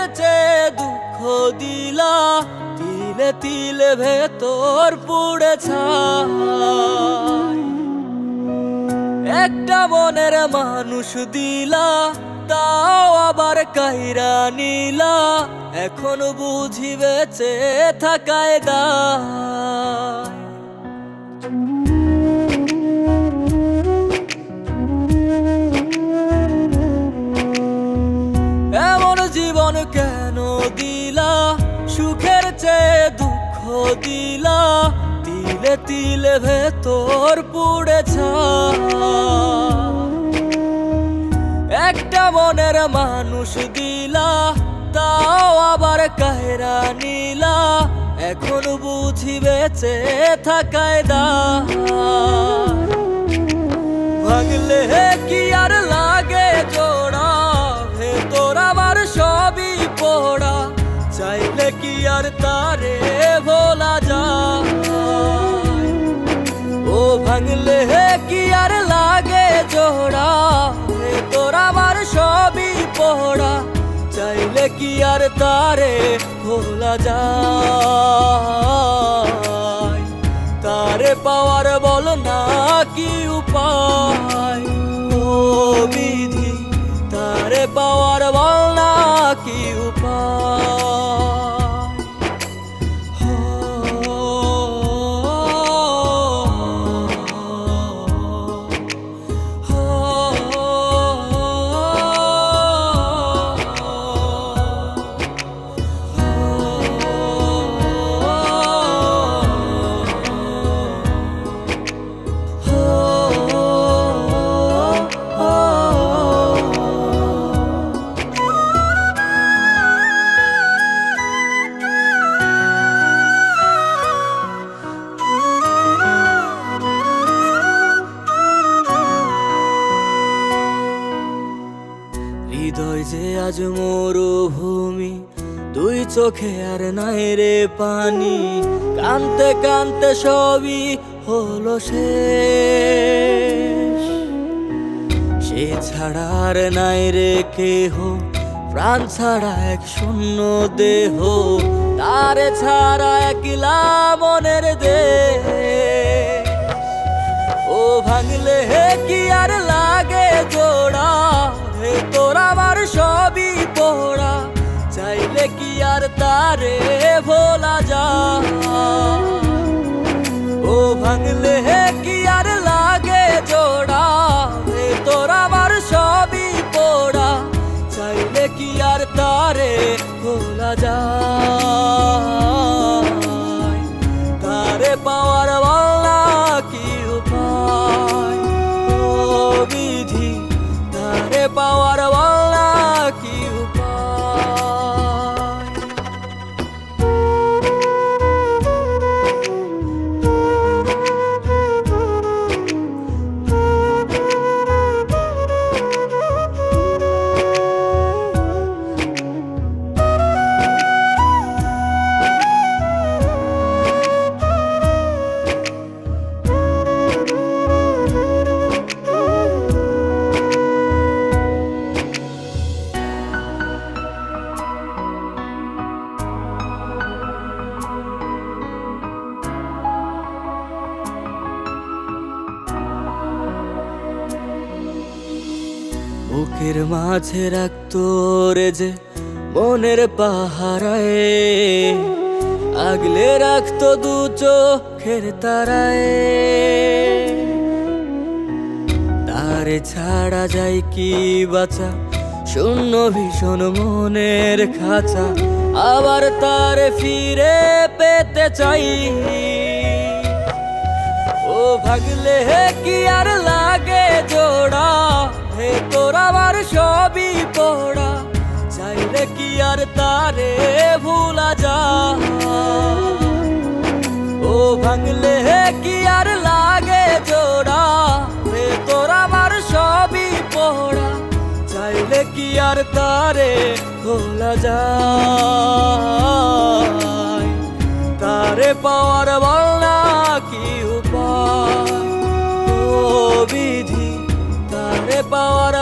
সুখের চেয়ে দুঃখ দিলা, তিলে তিলে ভেতর পুড়ে ছাই। একটা মনের মানুষ দিলা, তাও আবার কাইরা নিলা, এখন বুঝি বেঁচে থাকায় দায়। এমন জীবন কেন দিলা, সুখের চেয়ে দুঃখ দিলা, তিলে তিলে ভেতর পুড়ে ছাই। একটা মনের মানুষ দিলা, তাও আবার কাহেরা নিলা, এখন বুঝি বেঁচে থাকায় দায়। ভাঙলে কি আর লাগে জোড়া, ভেতর আমার সবই পোড়া, চাইলে কি আর তারে ভোলা যায়। ও ভাঙলে কি আর লাগে জোড়া, ভেতর আমার সবই পোড়া, চাইলে কি আর তারে ভোলা যায়। তারে পাওয়ার বল না কি উপায়, ও বিধি তারে পাওয়ার বল না কি উপায়। হৃদয় যে আজ মরুভূমি, দুই চোখে আর নাই রে পানি, কানতে কানতে সবই হলো শেষ। সে ছাড়া আর নাই রে কেহ, প্রাণ ছাড়া এক শূন্য দেহ, তারে ছাড়া একলা মনের দেহ। ও ভাঙলে কি আর লাগে জোড়া, ভেতর আমার সবই পোড়া, চাইলে কি আর তারে ভোলা যায়। ও ভাঙলে কি আর লাগে জোড়া, ভেতর আমার সবই পোড়া, চাইলে কি আর তারে ভোলা যায়। তারে পাওয়ার বলা কি উপায়, ও বিধি তারে পাওয়ার বলা কি উপায়। বুকের মাঝে রাখতো রে যে মনের পাহারায়, আগলে রাখতো দু চোখের তারায়। তারে ছাড়া যায় কি বাঁচা, শূন্য ভীষণ মনের খাঁচা, আবার তারে ফিরে পেতে চাই। ও ভাগলে কি আর লাগে জোড়া, ভেতর আমার সবই পোড়া, চাইলে কি আর তারে ভুলা যায়। ও ভাঙলে কি আর লাগে জোড়া, ভেতর আমার সবই পোড়া, চাইলে কি আর তারে ভোলা যায়। তারে পাওয়ার বলা কি উপায়, ও বিধি তারে পাওয়ার